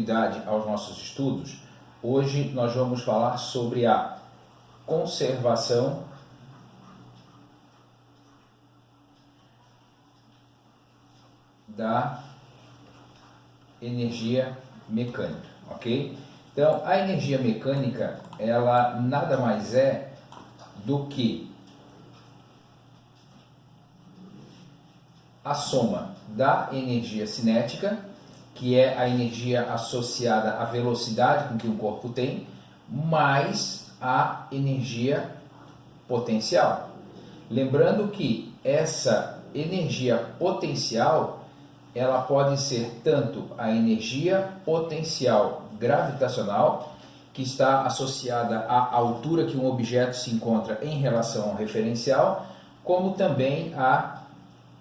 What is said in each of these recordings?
continuidade aos nossos estudos, hoje nós vamos falar sobre a conservação da energia mecânica, ok? Então, a energia mecânica, ela nada mais é do que a soma da energia cinética, que é a energia associada à velocidade com que um corpo tem, mais a energia potencial. Lembrando que essa energia potencial, ela pode ser tanto a energia potencial gravitacional, que está associada à altura que um objeto se encontra em relação ao referencial, como também a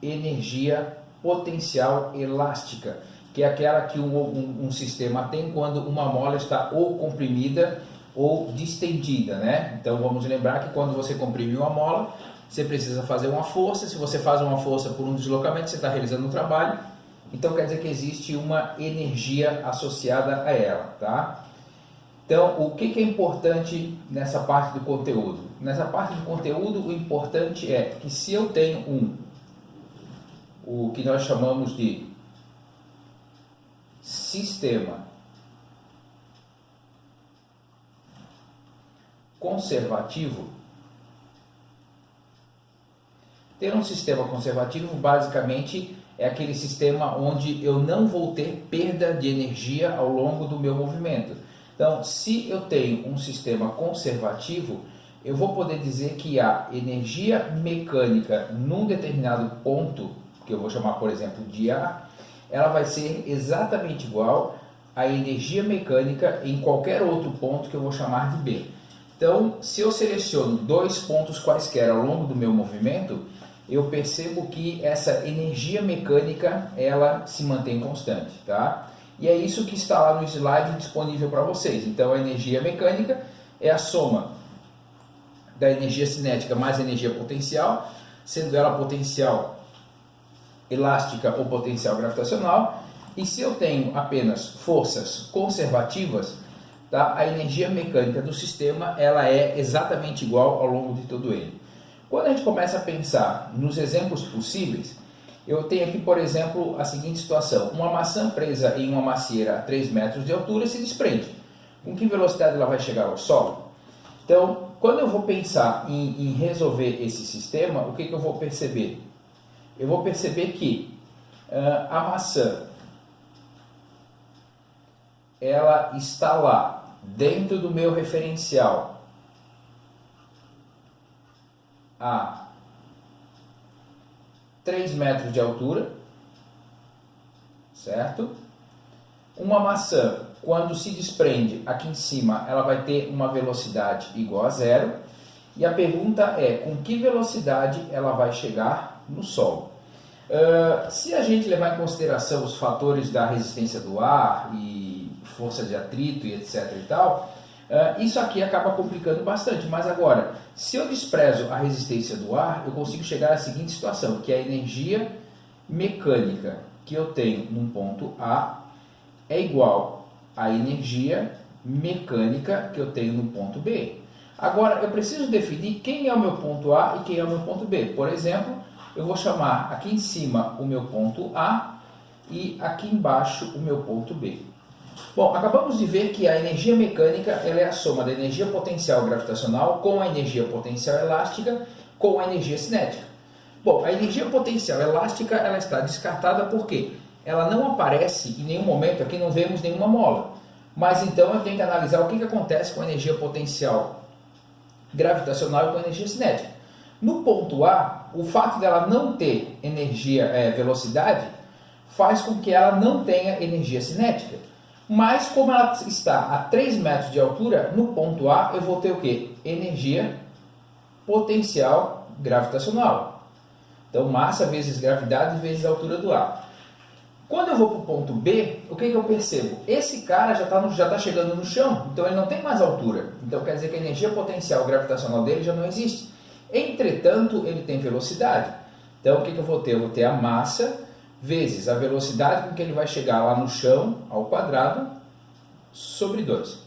energia potencial elástica, que é aquela que um sistema tem quando uma mola está ou comprimida ou distendida, né? Então vamos lembrar que quando você comprime uma mola, você precisa fazer uma força. Se você faz uma força por um deslocamento, você está realizando um trabalho. Então quer dizer que existe uma energia associada a ela, tá? Então, o que é importante nessa parte do conteúdo? Nessa parte do conteúdo, o importante é que se eu tenho o que nós chamamos de sistema conservativo, ter um sistema conservativo basicamente é aquele sistema onde eu não vou ter perda de energia ao longo do meu movimento. Então, se eu tenho um sistema conservativo, eu vou poder dizer que a energia mecânica num determinado ponto, que eu vou chamar, por exemplo, de A, ela vai ser exatamente igual à energia mecânica em qualquer outro ponto que eu vou chamar de B. Então, se eu seleciono dois pontos quaisquer ao longo do meu movimento, eu percebo que essa energia mecânica, ela se mantém constante, tá? E é isso que está lá no slide disponível para vocês. Então, a energia mecânica é a soma da energia cinética mais a energia potencial, sendo ela potencial elástica ou potencial gravitacional. E se eu tenho apenas forças conservativas, tá? A energia mecânica do sistema, ela é exatamente igual ao longo de todo ele. Quando a gente começa a pensar nos exemplos possíveis, eu tenho aqui, por exemplo, a seguinte situação. Uma maçã presa em uma macieira a 3 metros de altura se desprende. Com que velocidade ela vai chegar ao solo? Então, quando eu vou pensar em resolver esse sistema, o que eu vou perceber? Eu vou perceber que a maçã, ela está lá dentro do meu referencial a 3 metros de altura, certo? Uma maçã, quando se desprende aqui em cima, ela vai ter uma velocidade igual a zero. E a pergunta é, com que velocidade ela vai chegar no solo? Se a gente levar em consideração os fatores da resistência do ar e força de atrito e etc e tal, isso aqui acaba complicando bastante. Mas agora, se eu desprezo a resistência do ar, eu consigo chegar à seguinte situação, que a energia mecânica que eu tenho num ponto A é igual à energia mecânica que eu tenho no ponto B. Agora, eu preciso definir quem é o meu ponto A e quem é o meu ponto B. Por exemplo, eu vou chamar aqui em cima o meu ponto A e aqui embaixo o meu ponto B. Bom, acabamos de ver que a energia mecânica ela é a soma da energia potencial gravitacional com a energia potencial elástica com a energia cinética. Bom, a energia potencial elástica ela está descartada porque ela não aparece em nenhum momento, aqui não vemos nenhuma mola. Mas então eu tenho que analisar o que acontece com a energia potencial gravitacional e com a energia cinética. No ponto A, o fato dela não ter velocidade faz com que ela não tenha energia cinética. Mas como ela está a 3 metros de altura, no ponto A eu vou ter o quê? Energia potencial gravitacional. Então massa vezes gravidade vezes a altura do ar. Quando eu vou para o ponto B, o que eu percebo? Esse cara já está chegando no chão, então ele não tem mais altura. Então quer dizer que a energia potencial gravitacional dele já não existe. Entretanto, ele tem velocidade. Então o que eu vou ter? Eu vou ter a massa vezes a velocidade com que ele vai chegar lá no chão, ao quadrado, sobre 2.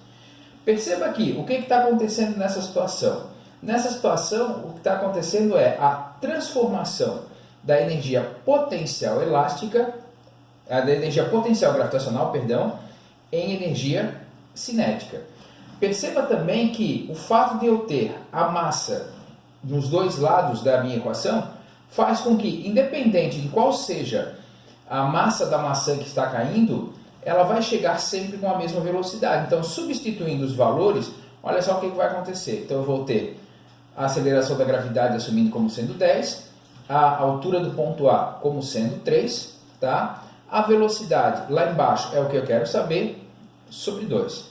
Perceba aqui, o que está acontecendo nessa situação? Nessa situação, o que está acontecendo é a transformação da energia potencial elástica, da energia potencial gravitacional, perdão, em energia cinética. Perceba também que o fato de eu ter a massa nos dois lados da minha equação faz com que, independente de qual seja a massa da maçã que está caindo, ela vai chegar sempre com a mesma velocidade. Então, substituindo os valores, olha só o que vai acontecer. Então, eu vou ter a aceleração da gravidade assumindo como sendo 10, a altura do ponto A como sendo 3, tá? A velocidade lá embaixo é o que eu quero saber, sobre 2.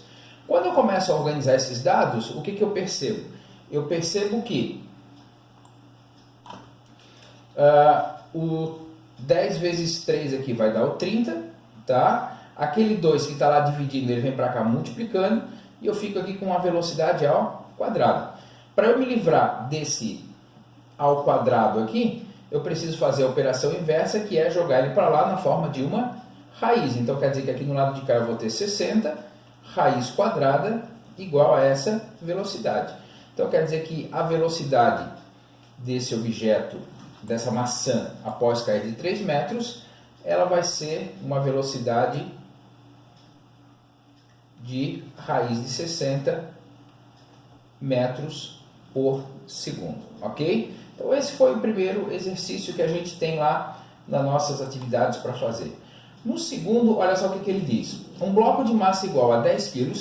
Quando eu começo a organizar esses dados, o que eu percebo? Eu percebo que o 10 vezes 3 aqui vai dar o 30, tá? Aquele 2 que está lá dividindo, ele vem para cá multiplicando, e eu fico aqui com a velocidade ao quadrado. Para eu me livrar desse ao quadrado aqui, eu preciso fazer a operação inversa, que é jogar ele para lá na forma de uma raiz. Então quer dizer que aqui no lado de cá eu vou ter 60, raiz quadrada igual a essa velocidade. Então quer dizer que a velocidade desse objeto, dessa maçã, após cair de 3 metros, ela vai ser uma velocidade de raiz de 60 metros por segundo, ok? Então esse foi o primeiro exercício que a gente tem lá nas nossas atividades para fazer. No segundo, olha só o que ele diz. Um bloco de massa igual a 10 kg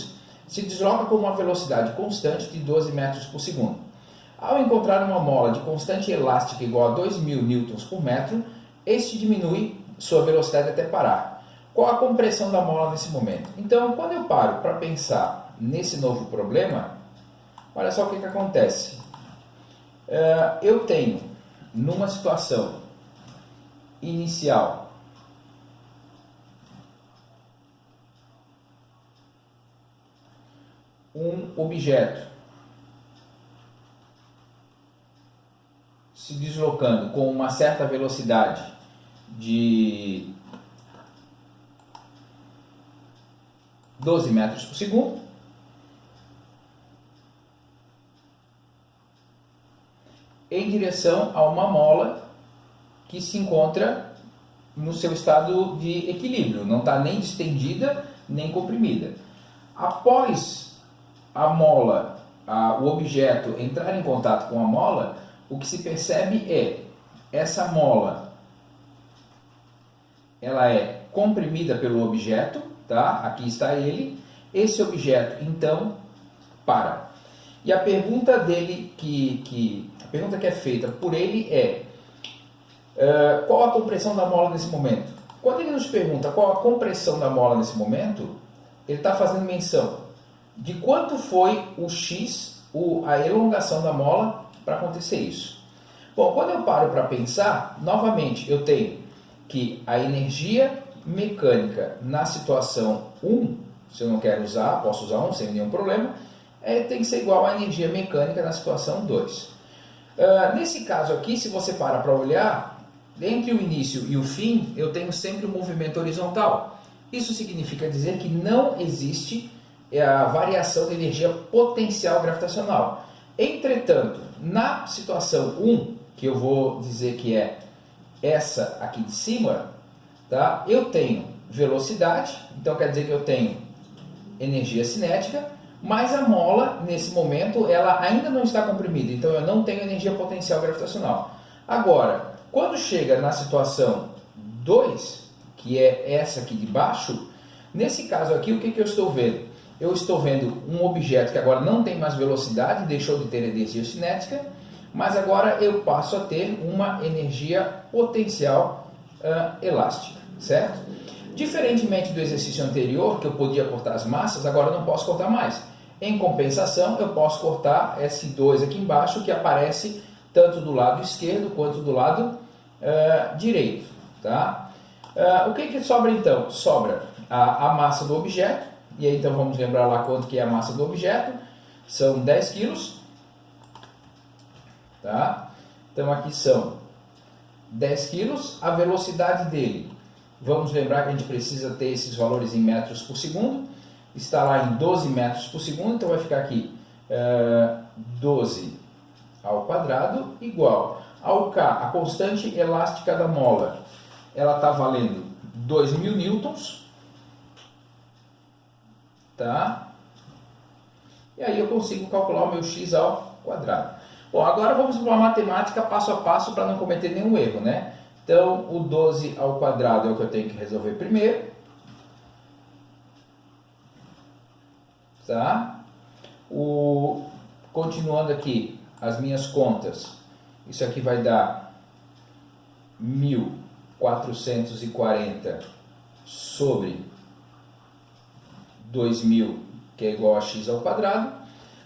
se desloca com uma velocidade constante de 12 metros por segundo. Ao encontrar uma mola de constante elástica igual a 2.000 newtons por metro, este diminui sua velocidade até parar. Qual a compressão da mola nesse momento? Então, quando eu paro para pensar nesse novo problema, olha só o que acontece. Eu tenho, numa situação inicial, um objeto se deslocando com uma certa velocidade de 12 metros por segundo, em direção a uma mola que se encontra no seu estado de equilíbrio, não está nem distendida nem comprimida. Após a mola, o objeto entrar em contato com a mola, o que se percebe é essa mola, ela é comprimida pelo objeto, tá? Aqui está ele. Esse objeto então para. E a pergunta dele a pergunta que é feita por ele é qual a compressão da mola nesse momento? Quando ele nos pergunta qual a compressão da mola nesse momento, ele está fazendo menção de quanto foi o x, a elongação da mola para acontecer isso. Bom, quando eu paro para pensar, novamente eu tenho que a energia mecânica na situação 1, se eu não quero usar, posso usar 1 sem nenhum problema, tem que ser igual à energia mecânica na situação 2. Nesse caso aqui, se você para olhar, entre o início e o fim, eu tenho sempre um movimento horizontal. Isso significa dizer que não existe a variação de energia potencial gravitacional. Entretanto, na situação 1, que eu vou dizer que é essa aqui de cima, tá? Eu tenho velocidade, então quer dizer que eu tenho energia cinética, mas a mola, nesse momento, ela ainda não está comprimida, então eu não tenho energia potencial gravitacional. Agora, quando chega na situação 2, que é essa aqui de baixo, nesse caso aqui, o que eu estou vendo? Eu estou vendo um objeto que agora não tem mais velocidade, deixou de ter energia cinética, mas agora eu passo a ter uma energia potencial elástica, certo? Diferentemente do exercício anterior, que eu podia cortar as massas, agora eu não posso cortar mais. Em compensação, eu posso cortar esse 2 aqui embaixo, que aparece tanto do lado esquerdo quanto do lado direito. Tá? O que sobra então? Sobra a massa do objeto, e aí então vamos lembrar lá quanto que é a massa do objeto, são 10 quilos. Tá? Então aqui são 10 quilos, a velocidade dele, vamos lembrar que a gente precisa ter esses valores em metros por segundo, está lá em 12 metros por segundo, então vai ficar aqui 12 ao quadrado igual ao K, a constante elástica da mola, ela está valendo 2.000 newtons, tá? E aí eu consigo calcular o meu x ao quadrado. Bom, agora vamos para uma matemática passo a passo para não cometer nenhum erro, né? Então, o 12 ao quadrado é o que eu tenho que resolver primeiro. Tá? Continuando aqui as minhas contas, isso aqui vai dar 1.440 sobre 2.000, que é igual a x ao quadrado.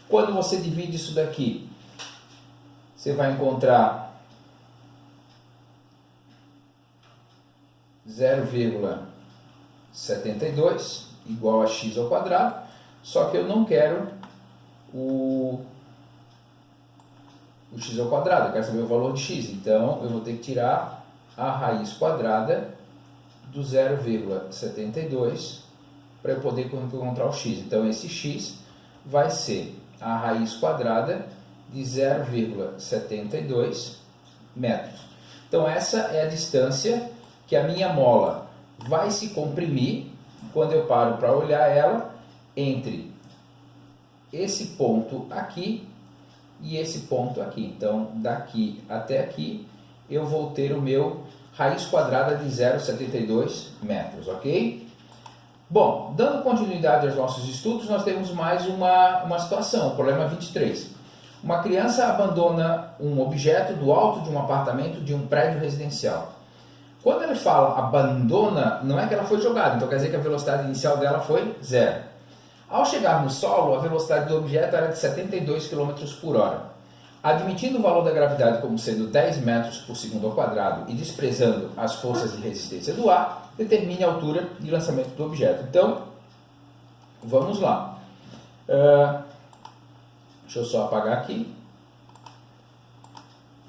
Quando você divide isso daqui, você vai encontrar 0,72 igual a x ao quadrado, só que eu não quero o x ao quadrado, eu quero saber o valor de x, então eu vou ter que tirar a raiz quadrada do 0,72 para eu poder encontrar o x. Então esse x vai ser a raiz quadrada de 0,72 metros. Então essa é a distância que a minha mola vai se comprimir quando eu paro para olhar ela entre esse ponto aqui e esse ponto aqui. Então daqui até aqui eu vou ter o meu raiz quadrada de 0,72 metros, ok? Bom, dando continuidade aos nossos estudos, nós temos mais uma situação, o problema 23. Uma criança abandona um objeto do alto de um apartamento de um prédio residencial. Quando ele fala abandona, não é que ela foi jogada, então quer dizer que a velocidade inicial dela foi 0. Ao chegar no solo, a velocidade do objeto era de 72 km por hora. Admitindo o valor da gravidade como sendo 10 metros por segundo ao quadrado e desprezando as forças de resistência do ar, determine a altura de lançamento do objeto. Então, vamos lá. Deixa eu só apagar aqui.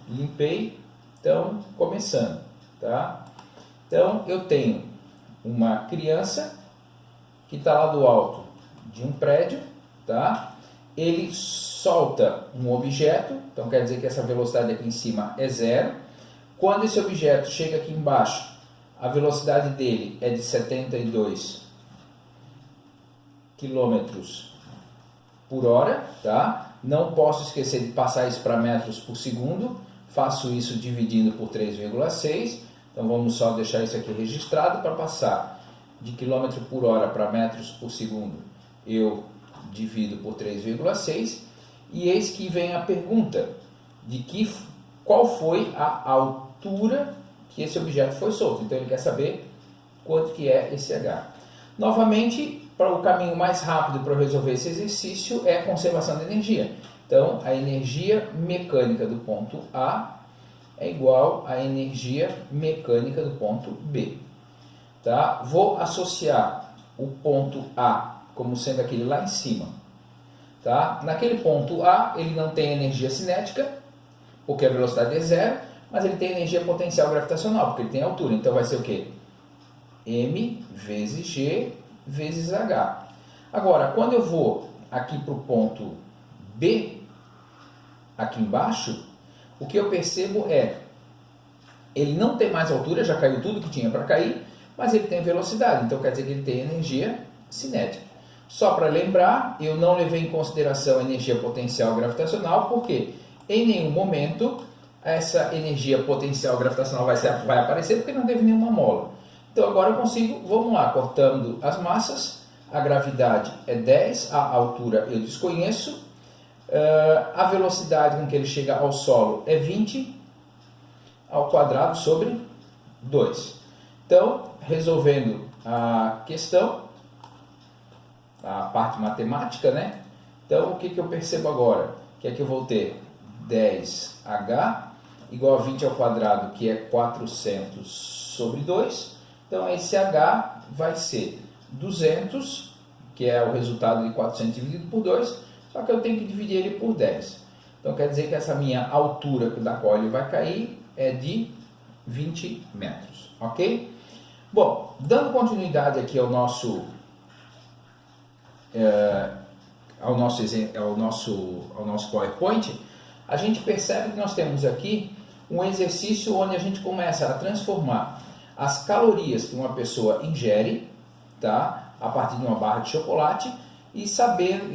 Limpei. Então, começando. Tá? Então, eu tenho uma criança que está lá do alto de um prédio. Tá? Ele solta um objeto, então quer dizer que essa velocidade aqui em cima é 0. Quando esse objeto chega aqui embaixo, a velocidade dele é de 72 km por hora, tá? Não posso esquecer de passar isso para metros por segundo, faço isso dividindo por 3,6, então vamos só deixar isso aqui registrado. Para passar de km por hora para metros por segundo, eu divido por 3,6, e eis que vem a pergunta de qual foi a altura que esse objeto foi solto. Então ele quer saber quanto que é esse h. Novamente, para o caminho mais rápido para resolver esse exercício é a conservação de energia. Então a energia mecânica do ponto A é igual à energia mecânica do ponto B. Tá? Vou associar o ponto A como sendo aquele lá em cima. Tá? Naquele ponto A, ele não tem energia cinética, porque a velocidade é 0, mas ele tem energia potencial gravitacional, porque ele tem altura. Então vai ser o quê? M vezes G vezes H. Agora, quando eu vou aqui para o ponto B, aqui embaixo, o que eu percebo é, ele não tem mais altura, já caiu tudo que tinha para cair, mas ele tem velocidade, então quer dizer que ele tem energia cinética. Só para lembrar, eu não levei em consideração a energia potencial gravitacional, porque em nenhum momento essa energia potencial gravitacional vai aparecer, porque não teve nenhuma mola. Então agora eu consigo, vamos lá, cortando as massas, a gravidade é 10, a altura eu desconheço, a velocidade com que ele chega ao solo é 20 ao quadrado sobre 2. Então, resolvendo a questão, a parte matemática, né? Então, o que eu percebo agora? Que é que eu vou ter 10h igual a 20 ao quadrado, que é 400 sobre 2. Então, esse h vai ser 200, que é o resultado de 400 dividido por 2, só que eu tenho que dividir ele por 10. Então, quer dizer que essa minha altura da qual ele vai cair é de 20 metros, ok? Bom, dando continuidade aqui ao nosso ao nosso PowerPoint, a gente percebe que nós temos aqui um exercício onde a gente começa a transformar as calorias que uma pessoa ingere, tá, a partir de uma barra de chocolate, e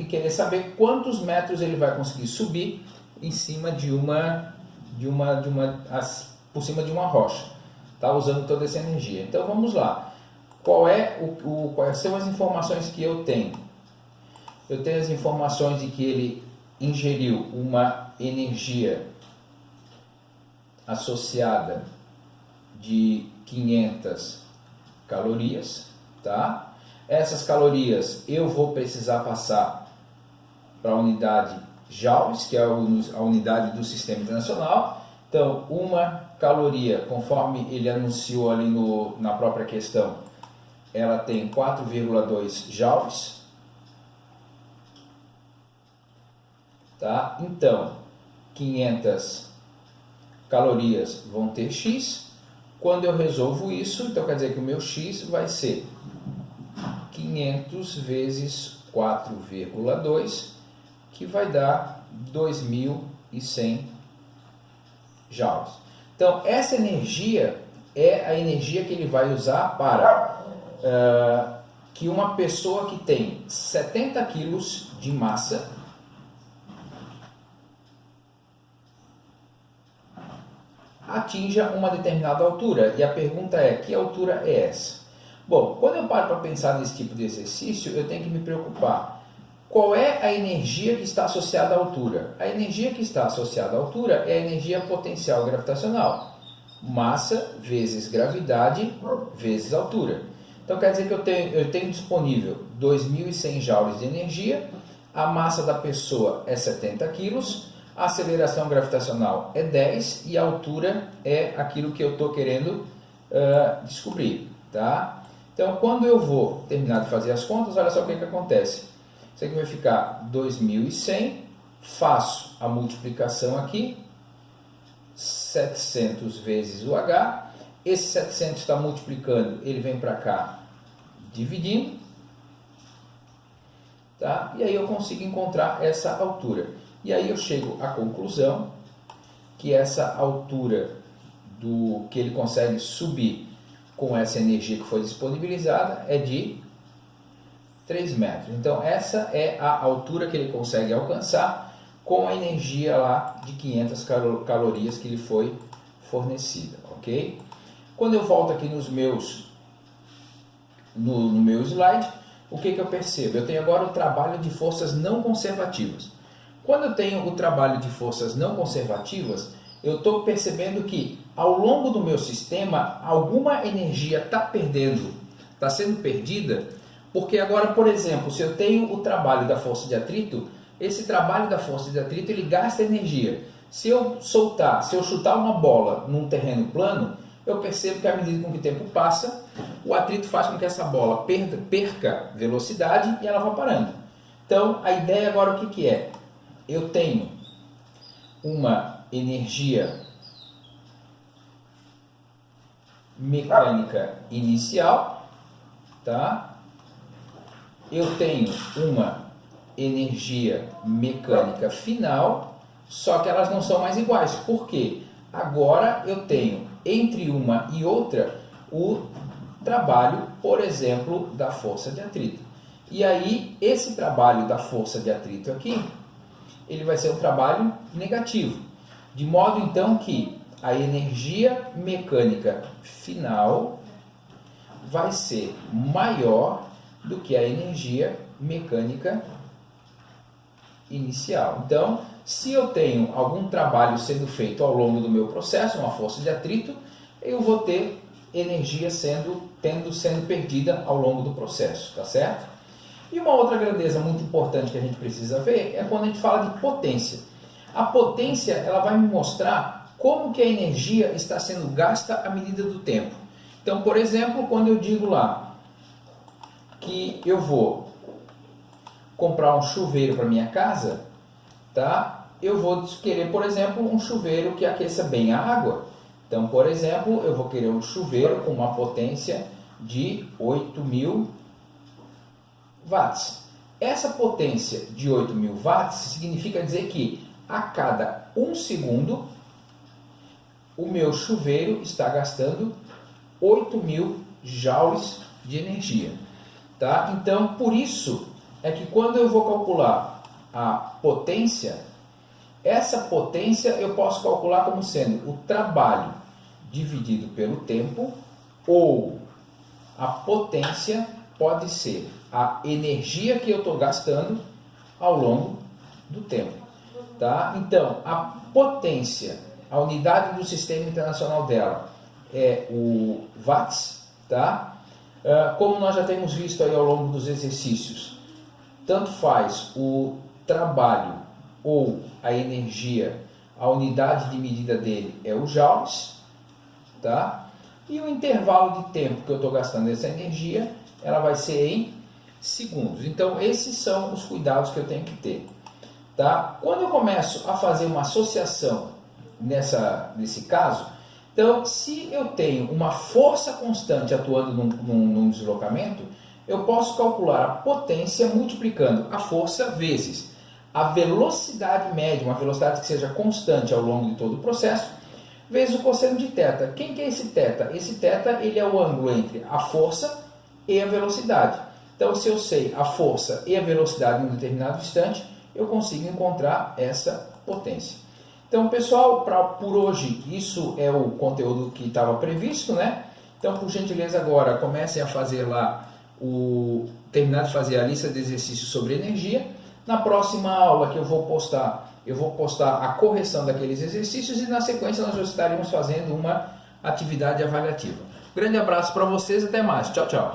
querer saber quantos metros ele vai conseguir subir em cima por cima de uma rocha, tá, usando toda essa energia. Então vamos lá. Quais são as informações que eu tenho? Eu tenho as informações de que ele ingeriu uma energia associada de 500 calorias, tá? Essas calorias eu vou precisar passar para a unidade joules, que é a unidade do Sistema Internacional. Então, uma caloria, conforme ele anunciou ali na própria questão, ela tem 4,2 joules. Tá? Então, 500 calorias vão ter X. Quando eu resolvo isso, então quer dizer que o meu X vai ser 500 vezes 4,2, que vai dar 2.100 joules. Então, essa energia é a energia que ele vai usar para que uma pessoa que tem 70 quilos de massa atinja uma determinada altura. E a pergunta é, que altura é essa? Bom, quando eu paro para pensar nesse tipo de exercício, eu tenho que me preocupar. Qual é a energia que está associada à altura? A energia que está associada à altura é a energia potencial gravitacional. Massa vezes gravidade vezes altura. Então quer dizer que eu tenho disponível 2.100 joules de energia, a massa da pessoa é 70 quilos, a aceleração gravitacional é 10 e a altura é aquilo que eu estou querendo descobrir. Tá? Então quando eu vou terminar de fazer as contas, olha só o que acontece. Isso aqui vai ficar 2.100, faço a multiplicação aqui, 700 vezes o H, esse 700 está multiplicando, ele vem para cá dividindo, tá? E aí eu consigo encontrar essa altura. E aí eu chego à conclusão que essa altura que ele consegue subir com essa energia que foi disponibilizada é de 3 metros. Então essa é a altura que ele consegue alcançar com a energia lá de 500 calorias que lhe foi fornecida, ok? Quando eu volto aqui no meu slide, o que eu percebo? Eu tenho agora o trabalho de forças não conservativas. Quando eu tenho o trabalho de forças não conservativas, eu estou percebendo que ao longo do meu sistema, alguma energia está sendo perdida, porque agora, por exemplo, se eu tenho o trabalho da força de atrito, esse trabalho da força de atrito ele gasta energia. Se eu chutar uma bola num terreno plano, eu percebo que à medida com que o tempo passa, o atrito faz com que essa bola perca velocidade e ela vá parando. Então, a ideia agora o que é? Eu tenho uma energia mecânica inicial, tá? Eu tenho uma energia mecânica final, só que elas não são mais iguais. Por quê? Agora eu tenho entre uma e outra o trabalho, por exemplo, da força de atrito. E aí esse trabalho da força de atrito aqui, ele vai ser um trabalho negativo, de modo então que a energia mecânica final vai ser maior do que a energia mecânica inicial. Então, se eu tenho algum trabalho sendo feito ao longo do meu processo, uma força de atrito, eu vou ter energia sendo perdida ao longo do processo, tá certo? E uma outra grandeza muito importante que a gente precisa ver é quando a gente fala de potência. A potência, ela vai me mostrar como que a energia está sendo gasta à medida do tempo. Então, por exemplo, quando eu digo lá que eu vou comprar um chuveiro para minha casa, tá? Eu vou querer, por exemplo, um chuveiro que aqueça bem a água. Então, por exemplo, eu vou querer um chuveiro com uma potência de 8.000 watts. essa potência de 8.000 watts significa dizer que a cada 1 segundo o meu chuveiro está gastando 8.000 joules de energia. Tá? Então, por isso é que quando eu vou calcular a potência, essa potência eu posso calcular como sendo o trabalho dividido pelo tempo, ou a potência pode ser a energia que eu estou gastando ao longo do tempo. Tá? Então, a potência, a unidade do sistema internacional dela é o watts, tá? Como nós já temos visto aí ao longo dos exercícios, tanto faz o trabalho ou a energia, a unidade de medida dele é o joules, tá? E o intervalo de tempo que eu estou gastando essa energia, ela vai ser em segundos. Então, esses são os cuidados que eu tenho que ter. Tá? Quando eu começo a fazer uma associação nesse caso, então, se eu tenho uma força constante atuando num deslocamento, eu posso calcular a potência multiplicando a força vezes a velocidade média, uma velocidade que seja constante ao longo de todo o processo, vezes o cosseno de θ. Quem que é esse θ? Esse θ ele é o ângulo entre a força e a velocidade. Então, se eu sei a força e a velocidade em um determinado instante, eu consigo encontrar essa potência. Então, pessoal, por hoje, isso é o conteúdo que estava previsto, né? Então, por gentileza, agora comecem a fazer lá, terminar de fazer a lista de exercícios sobre energia. Na próxima aula que eu vou postar a correção daqueles exercícios e na sequência nós já estaremos fazendo uma atividade avaliativa. Grande abraço para vocês, até mais. Tchau, tchau.